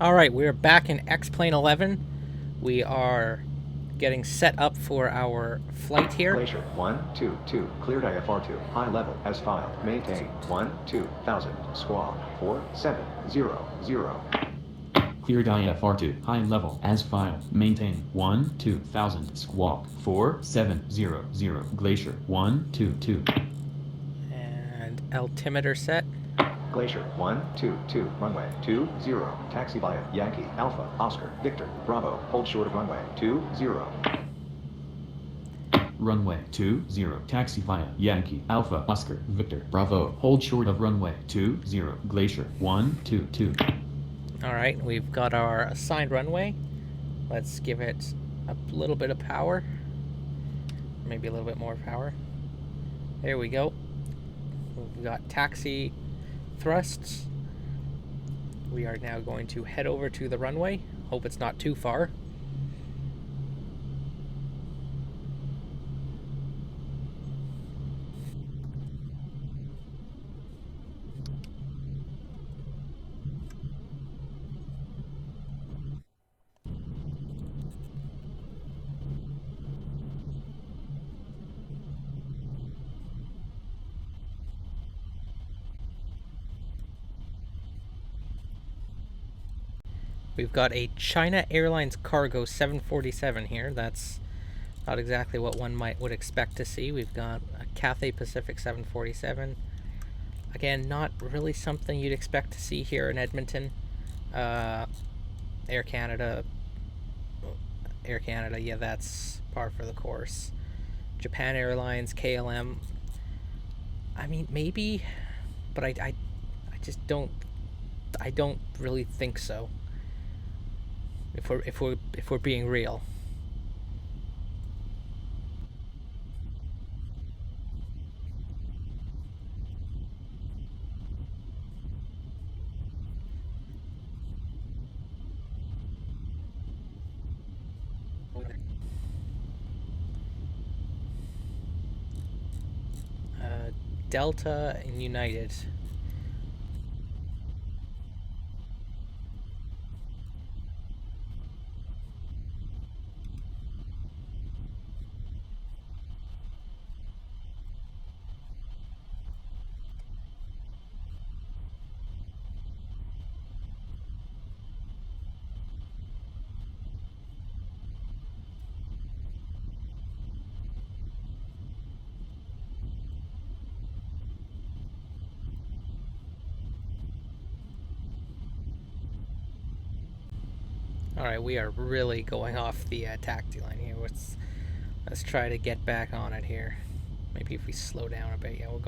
All right, we're back in X-Plane 11. We are getting set up for our flight here. Glacier 122, cleared IFR2, high level as filed, maintain 12000, squawk 4700. Cleared IFR2, high level as filed, maintain 12000, squawk 4700, Glacier 122. And altimeter set. Glacier 122, runway 20, taxi via Yankee, Alpha, Oscar, Victor, Bravo, hold short of runway 20. Runway 20, taxi via Yankee, Alpha, Oscar, Victor, Bravo, hold short of runway 20, Glacier 122. All right, we've got our assigned runway. Let's give it a little bit of power. Maybe a little bit more power. There we go. We've got taxi thrusts. We are now going to head over to the runway. Hope it's not too far. We've got a China Airlines Cargo 747 here. That's not exactly what one would expect to see. We've got a Cathay Pacific 747. Again, not really something you'd expect to see here in Edmonton. Air Canada, yeah, that's par for the course. Japan Airlines, KLM. I mean, maybe, but I just don't. I don't really think so. If we're being real. Delta and United. Alright, we are really going off the taxi line here. Let's try to get back on it here. Maybe if we slow down a bit. Yeah, we're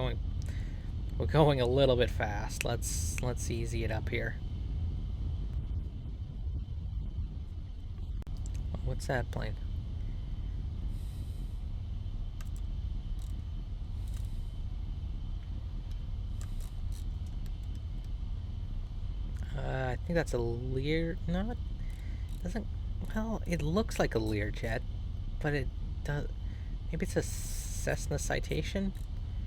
going a little bit fast. Let's easy it up here. What's that plane? I think that's a Lear. No, it doesn't. Well, it looks like a Learjet, but it does. Maybe it's a Cessna Citation,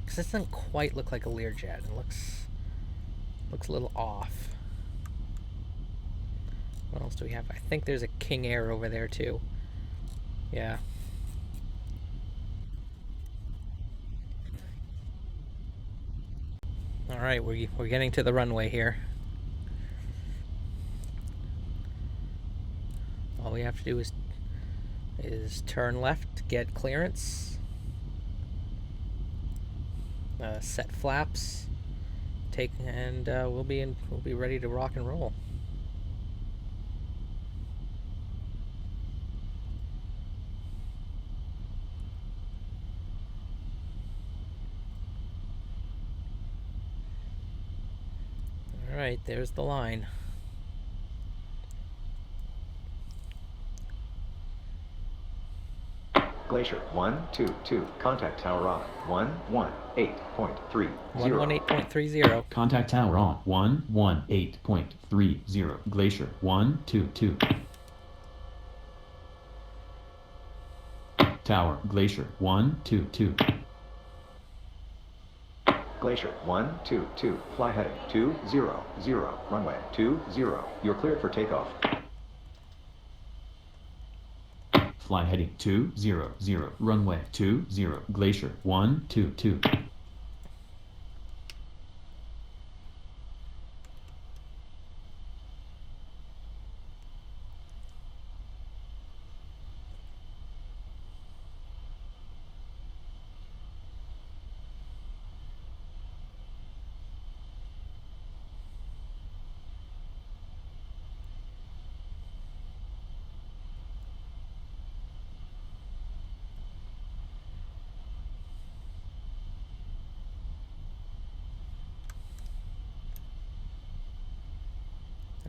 because it doesn't quite look like a Learjet. It looks a little off. What else do we have? I think there's a King Air over there too. Yeah. All right, we're getting to the runway here. All we have to do is turn left, get clearance, set flaps, and we'll be ready to rock and roll. All right, there's the line. Glacier 122, contact tower on 118.30. 118.30. Contact tower on 118.30, Glacier 122. Tower, Glacier 122. Glacier 122. Fly heading 200. Runway 20. You're cleared for takeoff. Fly heading 200. Runway 20. Glacier 122.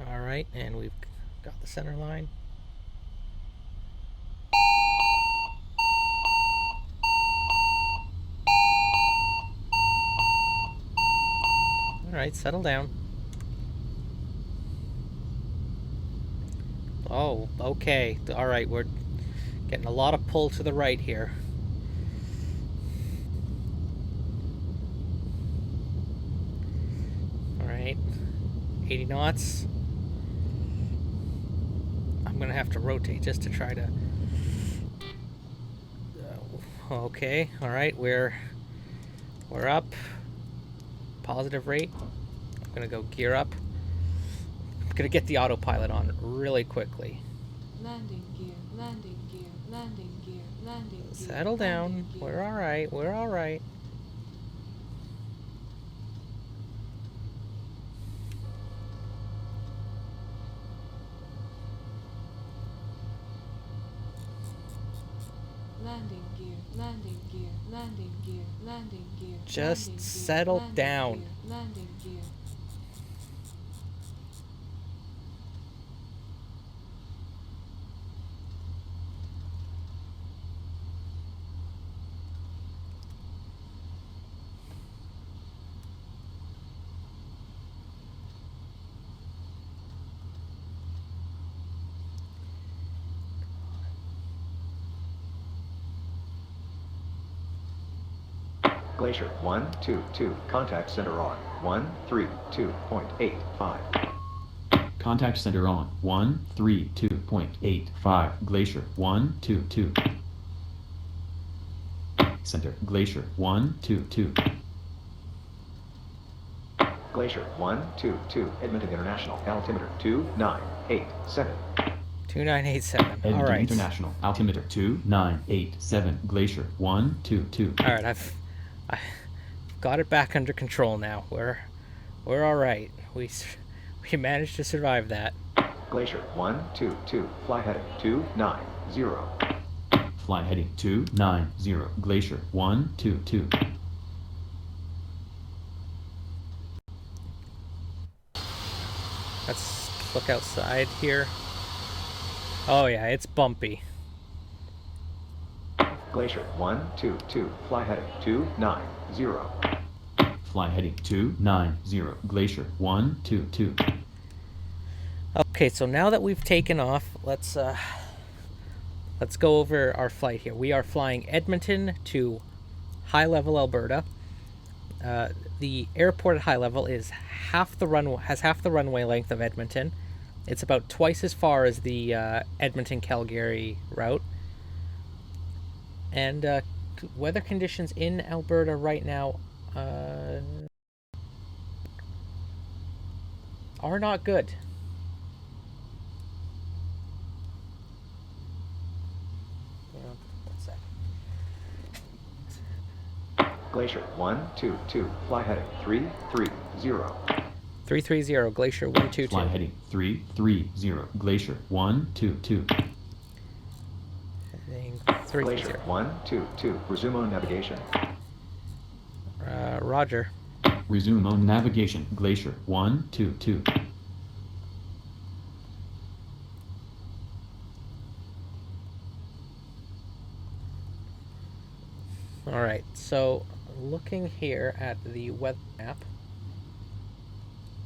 All right, and we've got the center line. All right, settle down. Oh, okay. All right, we're getting a lot of pull to the right here. All right, 80 knots. I'm gonna have to rotate just to try to. Okay, all right, we're up. Positive rate. I'm gonna go gear up. I'm gonna get the autopilot on really quickly. Landing gear, landing gear, landing gear, landing gear. Settle down. landing gear. We're all right. We're all right. Landing gear, landing gear, landing gear, landing gear. Just landing gear, settle landing down. Gear, landing gear. Glacier 122. Contact center on 132.85. Contact center on 132.85. Glacier 122. Center Glacier 122. Glacier 122. Edmonton International. Altimeter 2987. 2987. All Edmonton right. International. Altimeter 2987. Glacier 122. All right. I've got it back under control now. We're all right. We managed to survive that. Glacier 122. Fly heading 290. Fly heading 290. Glacier 122. Let's look outside here. Oh yeah, it's bumpy. Glacier 122. Fly heading 290. Fly heading 290. Glacier 122. Okay, so now that we've taken off, let's go over our flight here. We are flying Edmonton to High Level, Alberta. The airport at High Level is half the runway length of Edmonton. It's about twice as far as the Edmonton-Calgary route. And weather conditions in Alberta right now are not good. One sec. Glacier 122. Fly heading 330. 330, Glacier 122. Fly heading 330. Glacier 122. Heading Glacier 330. 122. Resume on navigation. Roger. Resume on navigation. Glacier 122. All right, so looking here at the weather map,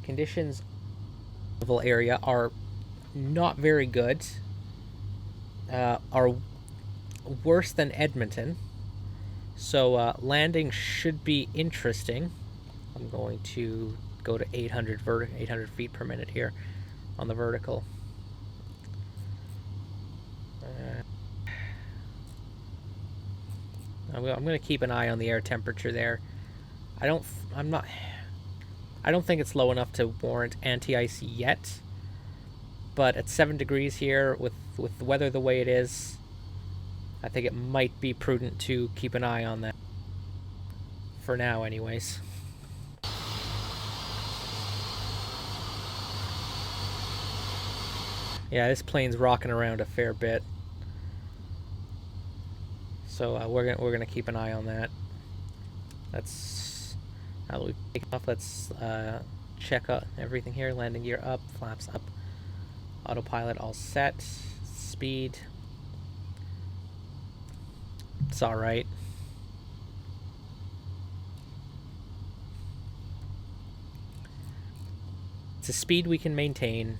conditions level area are not very good. Are worse than Edmonton. So landing should be interesting. I'm going to go to 800 feet per minute here on the vertical. I'm going to keep an eye on the air temperature there. I don't think it's low enough to warrant anti-ice yet, but at 7 degrees here, with the weather the way it is, I think it might be prudent to keep an eye on that. For now, anyways. Yeah, this plane's rocking around a fair bit, so we're gonna keep an eye on that. That's how we take off. Let's check out everything here. Landing gear up, flaps up, autopilot all set, speed. It's all right. It's a speed we can maintain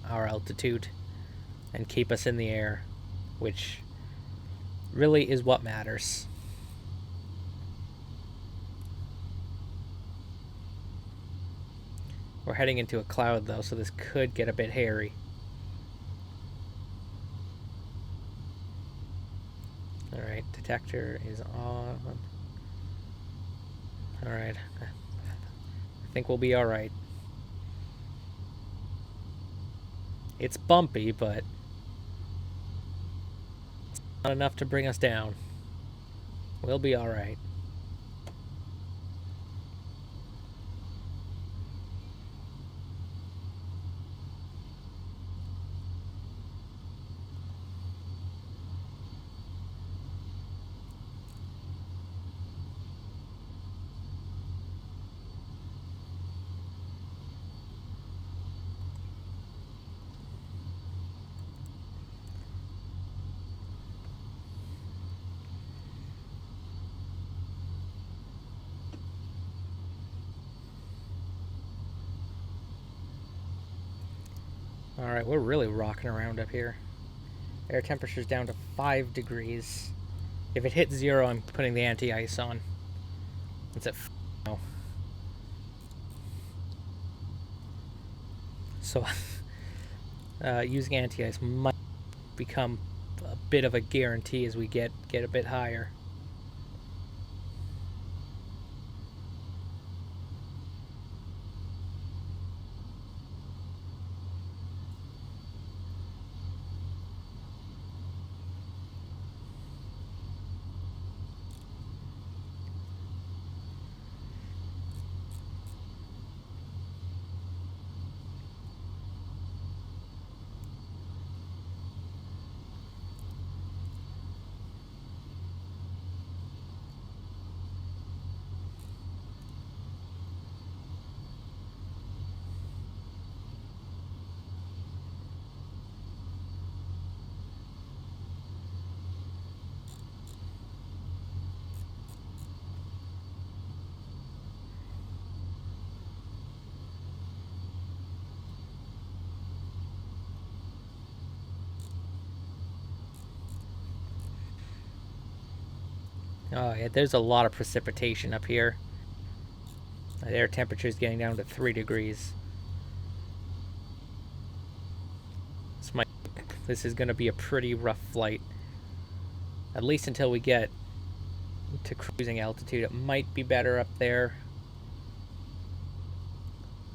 our altitude and keep us in the air, which really is what matters. We're heading into a cloud though, so this could get a bit hairy. Alright, detector is on. Alright. I think we'll be alright. It's bumpy, but it's not enough to bring us down. We'll be alright. Alright, we're really rocking around up here. Air temperature's down to 5 degrees. If it hits 0, I'm putting the anti-ice on. It's at now. So, using anti-ice might become a bit of a guarantee as we get a bit higher. Oh yeah, there's a lot of precipitation up here. The air temperature is getting down to 3 degrees. This is going to be a pretty rough flight. At least until we get to cruising altitude. It might be better up there.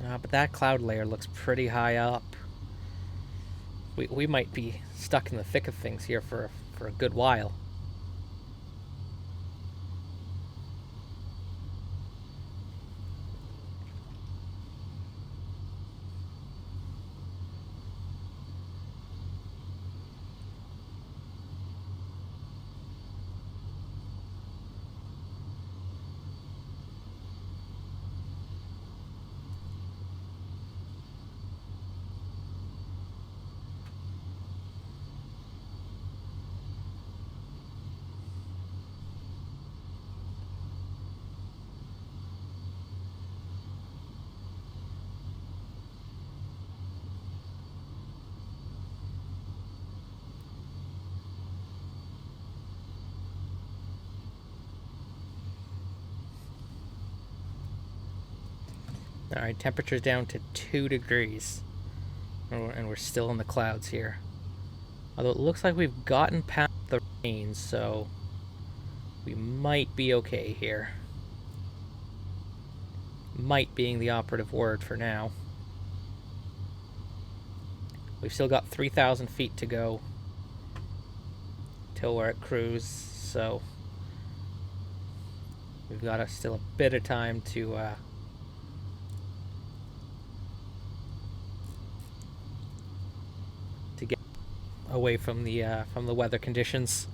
But that cloud layer looks pretty high up. We might be stuck in the thick of things here for a good while. Alright, temperature's down to 2 degrees. And we're still in the clouds here. Although it looks like we've gotten past the rain, so we might be okay here. Might being the operative word for now. We've still got 3,000 feet to go till we're at cruise, so we've got still a bit of time to get away from the weather conditions.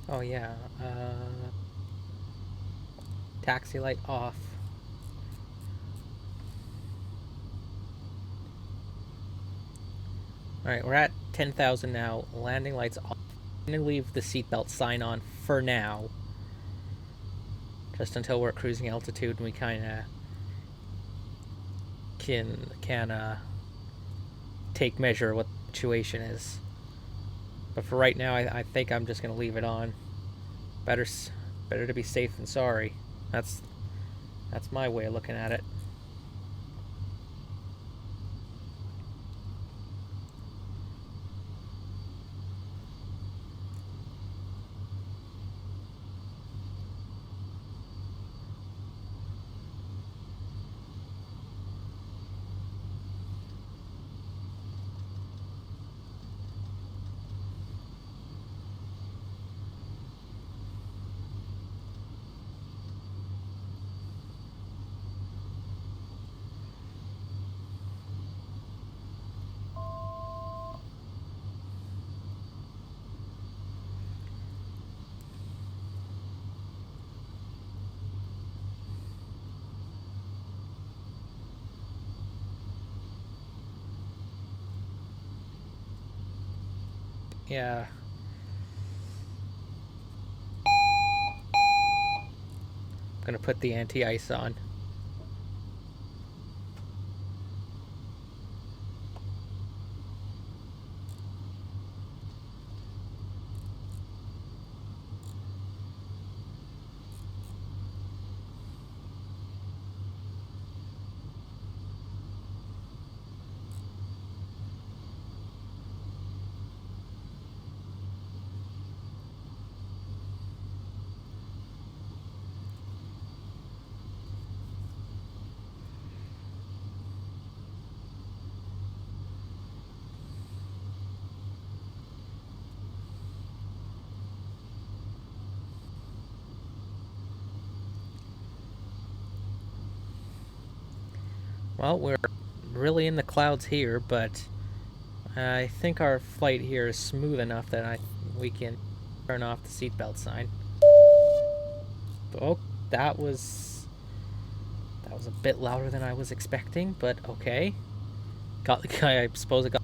Oh yeah, taxi light off. Alright, we're at 10,000 now. Landing lights off. I'm gonna leave the seatbelt sign on for now. Just until we're at cruising altitude and we kinda can take measure of what the situation is. But for right now, I think I'm just gonna leave it on. Better to be safe than sorry. That's my way of looking at it. Yeah. I'm gonna put the anti-ice on. Well, we're really in the clouds here, but I think our flight here is smooth enough that we can turn off the seatbelt sign. Oh, that was a bit louder than I was expecting, but okay. I suppose it got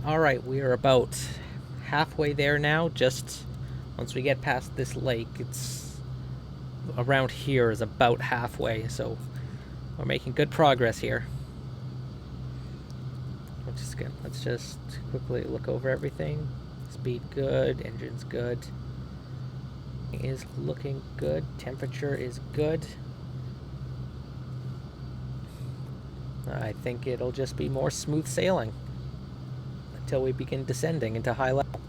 Alright, we are about halfway there now. Just once we get past this lake, it's around here is about halfway, so we're making good progress here. Let's just quickly look over everything. Speed good, engine's good. Is looking good, temperature is good. I think it'll just be more smooth sailing until we begin descending into high level.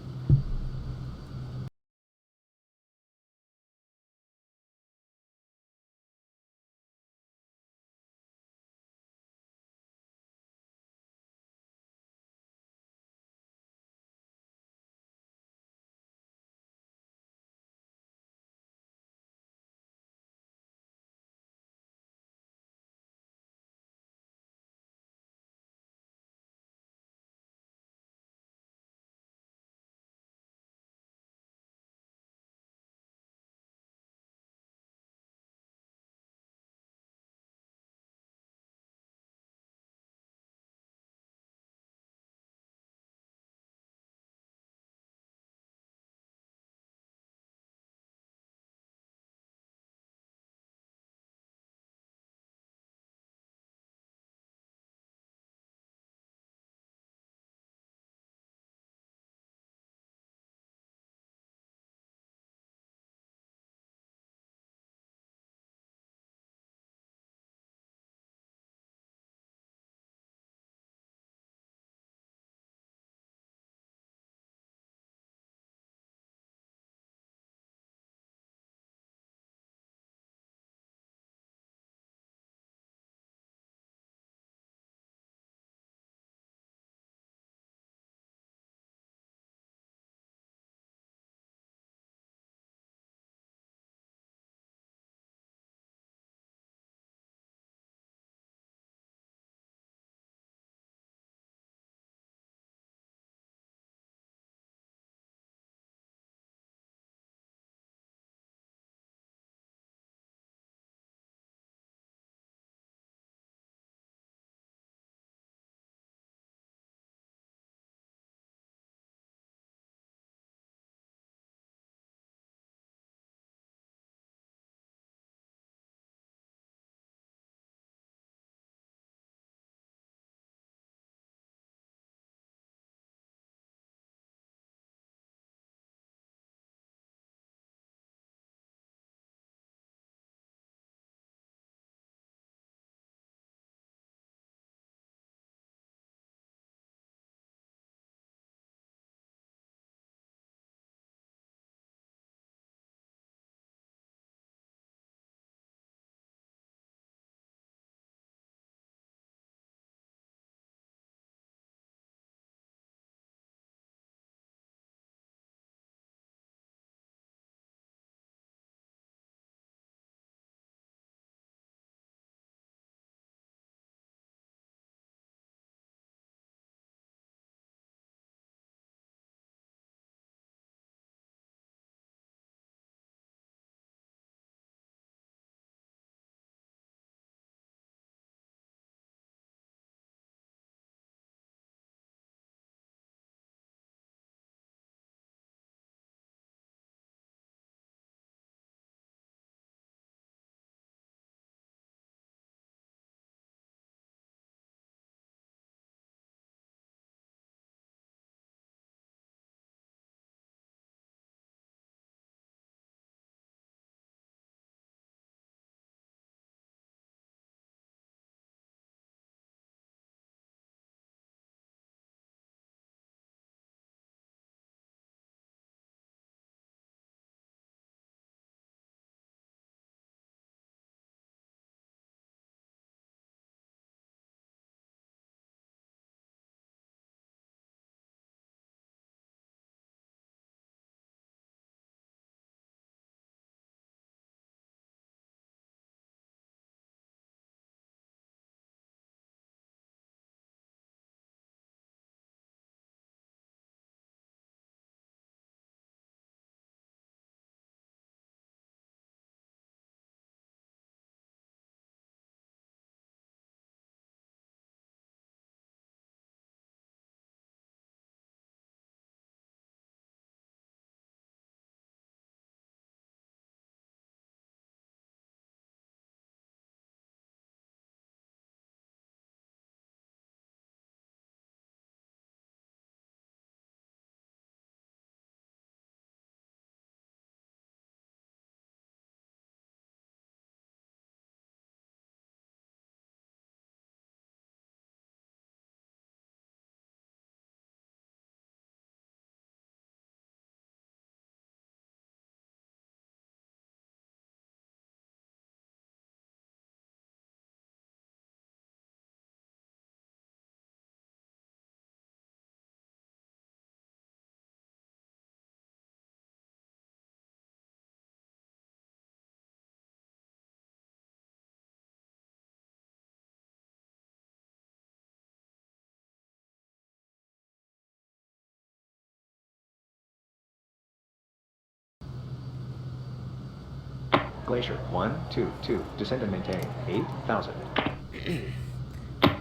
Glacier 122. Descend and maintain 8,000.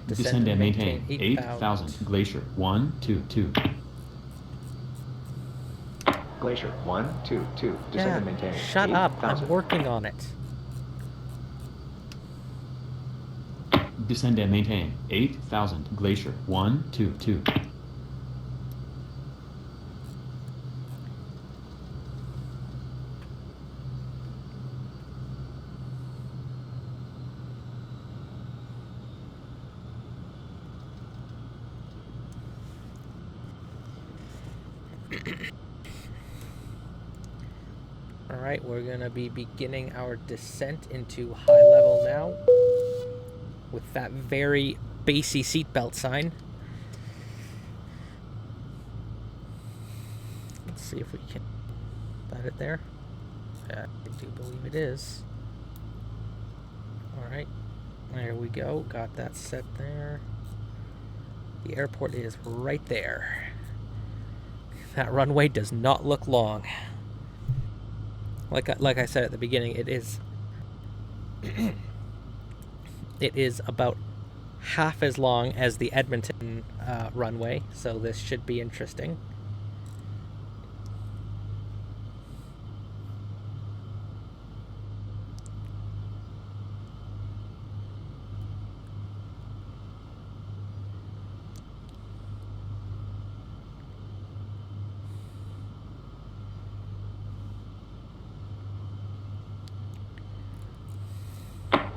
Descend and maintain 8,000. Glacier 122. Glacier 122. Descend and maintain Shut up. I'm 8,000. working on it. Descend and maintain 8,000. Glacier 122. Alright, we're gonna be beginning our descent into high level now with that very bassy seatbelt sign. Let's see if we can put it there. I do believe it is. Alright, there we go. Got that set there. The airport is right there. That runway does not look long. Like I said at the beginning, it is it is about half as long as the Edmonton runway, so this should be interesting.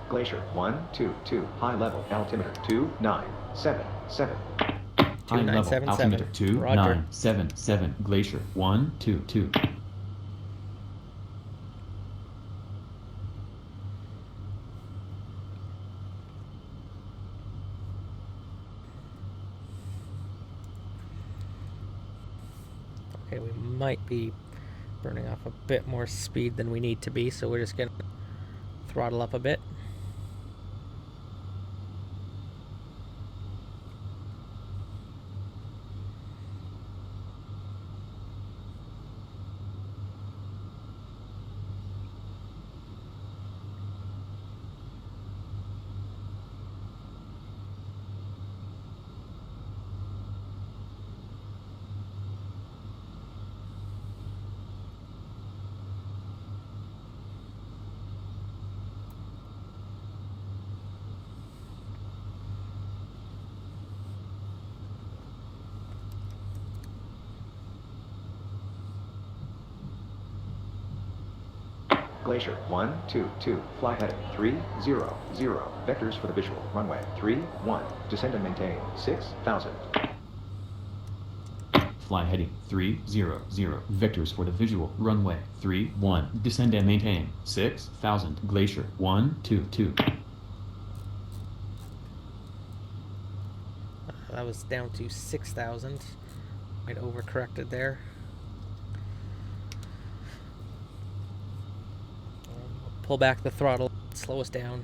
Glacier 122. High level altimeter 2977. High level 2977. altimeter Roger. 2977. Glacier 122. Okay, we might be burning off a bit more speed than we need to be, so we're just gonna throttle up a bit. Glacier 122. Fly heading 300. Vectors for the visual. Runway 31. Descend and maintain 6,000. Fly heading 300. Vectors for the visual. Runway 31. Descend and maintain 6,000. Glacier 122. That was down to 6,000. Might overcorrected there. Pull back the throttle, slow us down.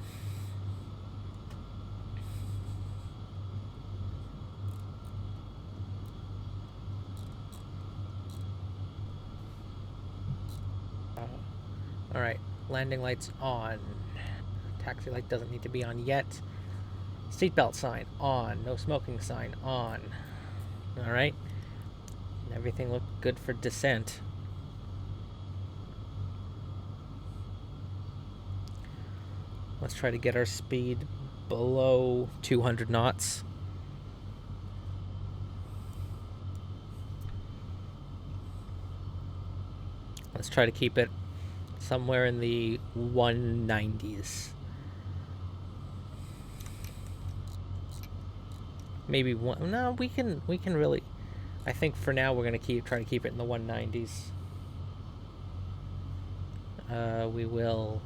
Alright, landing lights on. Taxi light doesn't need to be on yet. Seatbelt sign on. No smoking sign on. Alright. Everything looked good for descent. Let's try to get our speed below 200 knots. Let's try to keep it somewhere in the 190s. Maybe one. No, we can really. I think for now we're gonna try to keep it in the 190s. We will.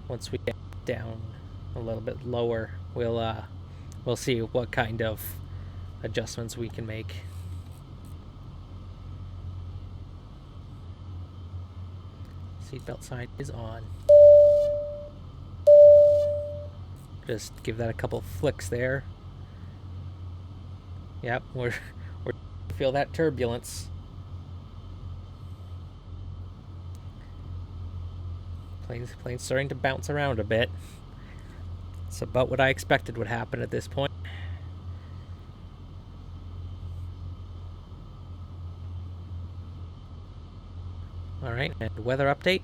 Once we get down a little bit lower, we'll see what kind of adjustments we can make. Seatbelt sign is on. Just give that a couple flicks there. Yep, we're feel that turbulence. Plane's starting to bounce around a bit. It's about what I expected would happen at this point. Alright, and weather update.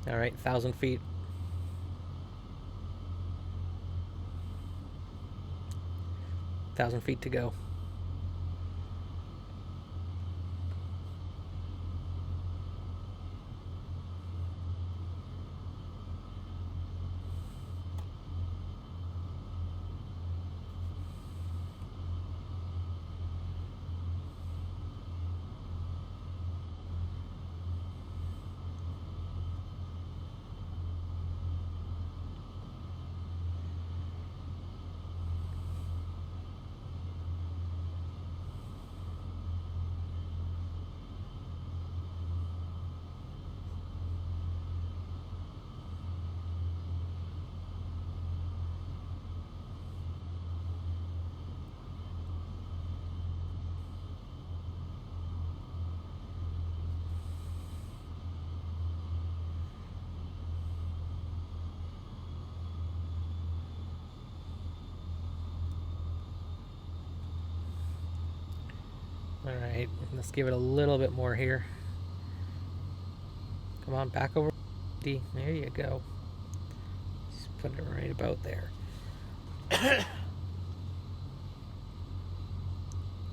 Alright, 1,000 feet. Thousand feet to go. Alright, let's give it a little bit more here. Come on, back over. There you go. Just put it right about there.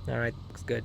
Alright, looks good.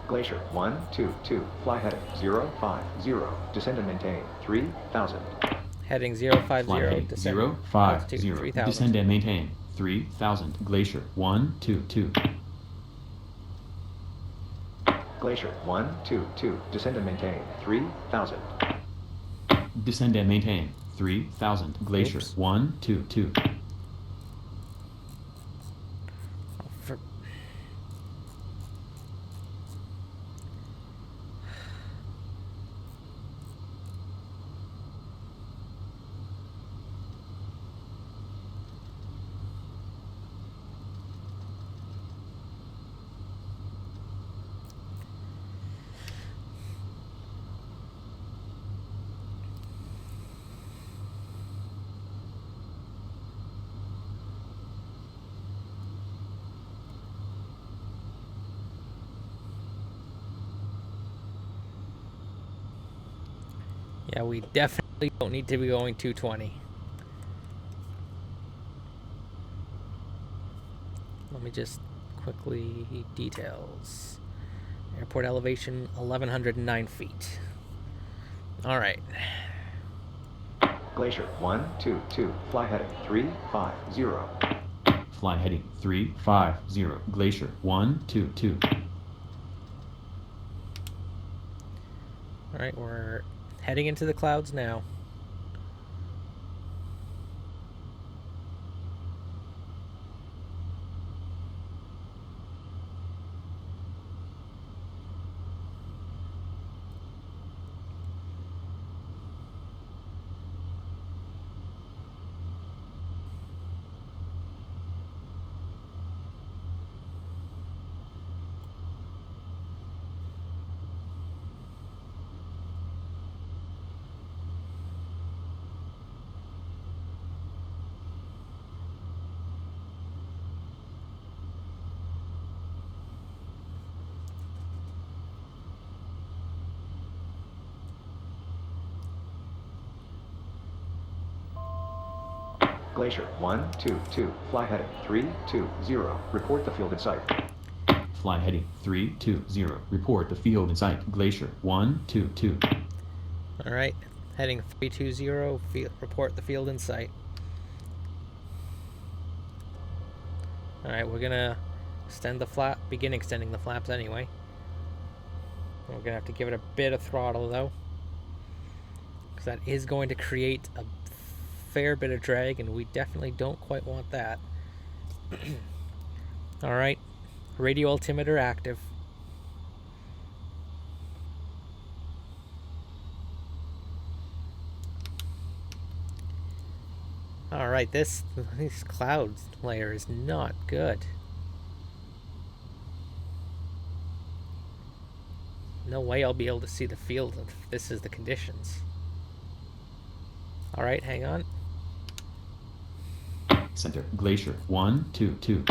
Glacier 122, fly heading 050, descend and maintain 3000. Heading Fly 050, heading descend. 050, Altitude 3000. descend and maintain 3000. Glacier 122. Glacier 122, descend and maintain 3000. Descend and maintain 3000. Glacier Oops. 122. For Yeah, we definitely don't need to be going 220. Let me just quickly details. Airport elevation 1,109 feet. All right. Glacier 122, fly heading 350. Fly heading 350. Glacier 122. All right, we're heading into the clouds now. Glacier 122. Fly heading 320. Report the field in sight. Fly heading 320. Report the field in sight. Glacier 122. All right, heading 320. Report the field in sight. All right, we're gonna extend the flap. Begin extending the flaps anyway. We're gonna have to give it a bit of throttle though, because that is going to create a fair bit of drag, and we definitely don't quite want that. All right, radio altimeter active. All right, this clouds layer is not good. No way I'll be able to see the field if this is the conditions. All right, hang on. Center. Glacier 122.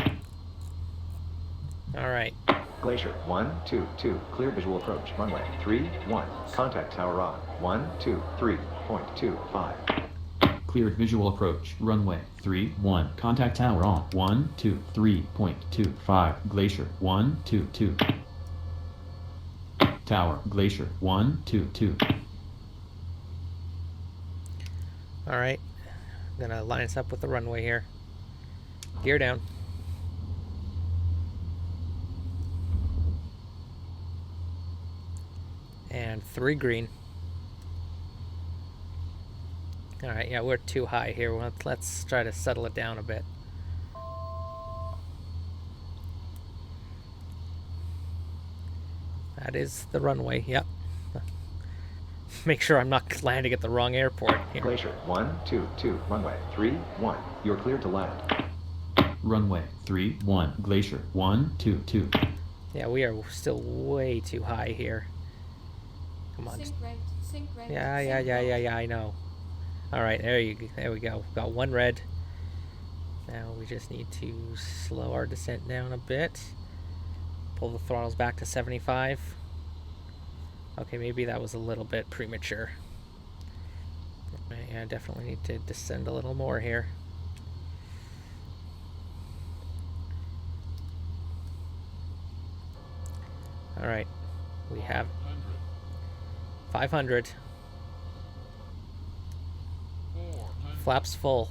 All right. Glacier 122. Clear visual approach. Runway 31. Contact tower on 123.25. Cleared visual approach. Runway 31. Contact tower on 123.25. Glacier 122. Tower. Glacier 122. All right. I'm gonna line us up with the runway here. Gear down. And 3 green. All right, yeah, we're too high here. Let's try to settle it down a bit. That is the runway, yep. Make sure I'm not landing at the wrong airport here. Glacier 122. Runway 31. You're cleared to land. Runway 31. Glacier 122. Yeah, we are still way too high here. Come on. Sync right, sync right. Yeah, I know. All right, there we go. Got 1 red. Now we just need to slow our descent down a bit. Pull the throttles back to 75. Okay, maybe that was a little bit premature. Yeah, I definitely need to descend a little more here. All right, we have 500. Flaps full.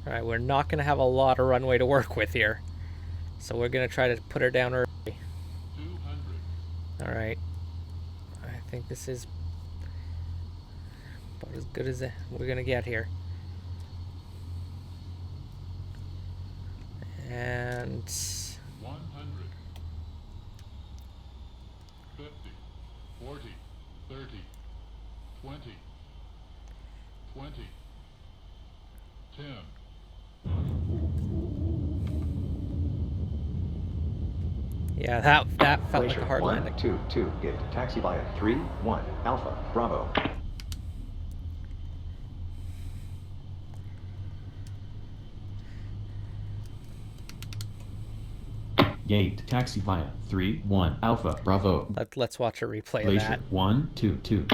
All right, we're not going to have a lot of runway to work with here, so we're going to try to put her down early. 200. All right, I think this is about as good as we're going to get here. And 100, 50, 40, 30, 20, 20, 10. yeah, that felt like Glacier a hard landing. 122. Get taxi via 31 Alpha Bravo. Gate. Taxi via 31 Alpha Bravo. Let's watch a replay of Glacier that. 122.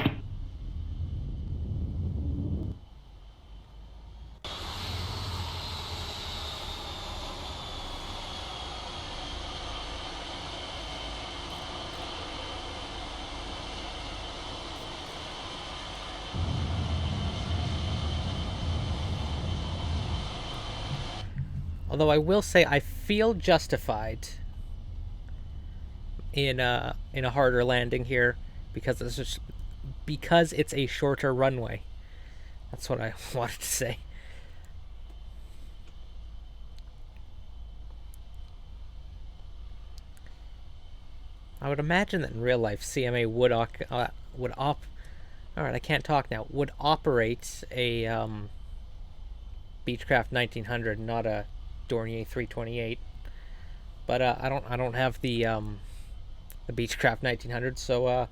Although I will say I feel justified in a harder landing here because it's a shorter runway. That's what I wanted to say. I would imagine that in real life CMA would operate a Beechcraft 1900, not a Dornier 328. But I don't have the Beechcraft 1900, so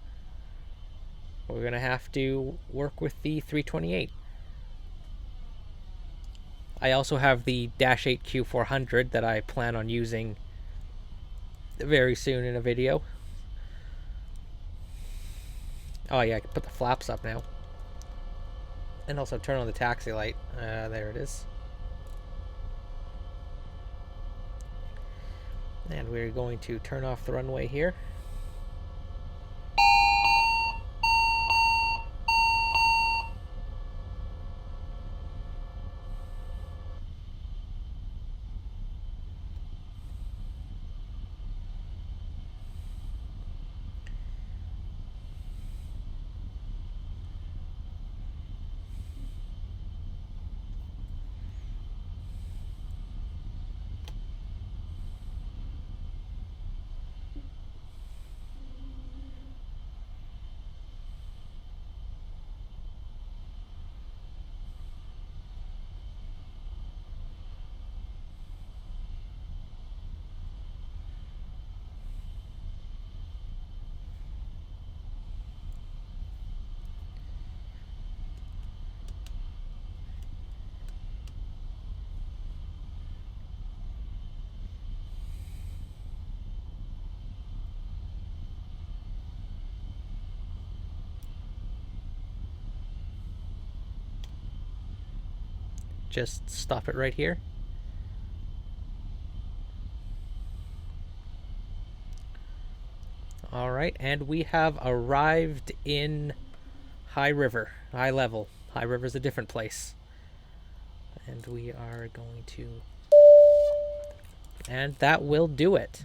we're gonna have to work with the 328. I also have the Dash 8 Q400 that I plan on using very soon in a video. Oh yeah, I can put the flaps up now. And also turn on the taxi light. There it is. And we're going to turn off the runway here. Just stop it right here. Alright, and we have arrived in High River, high level. High River's a different place. And we are going to... And that will do it.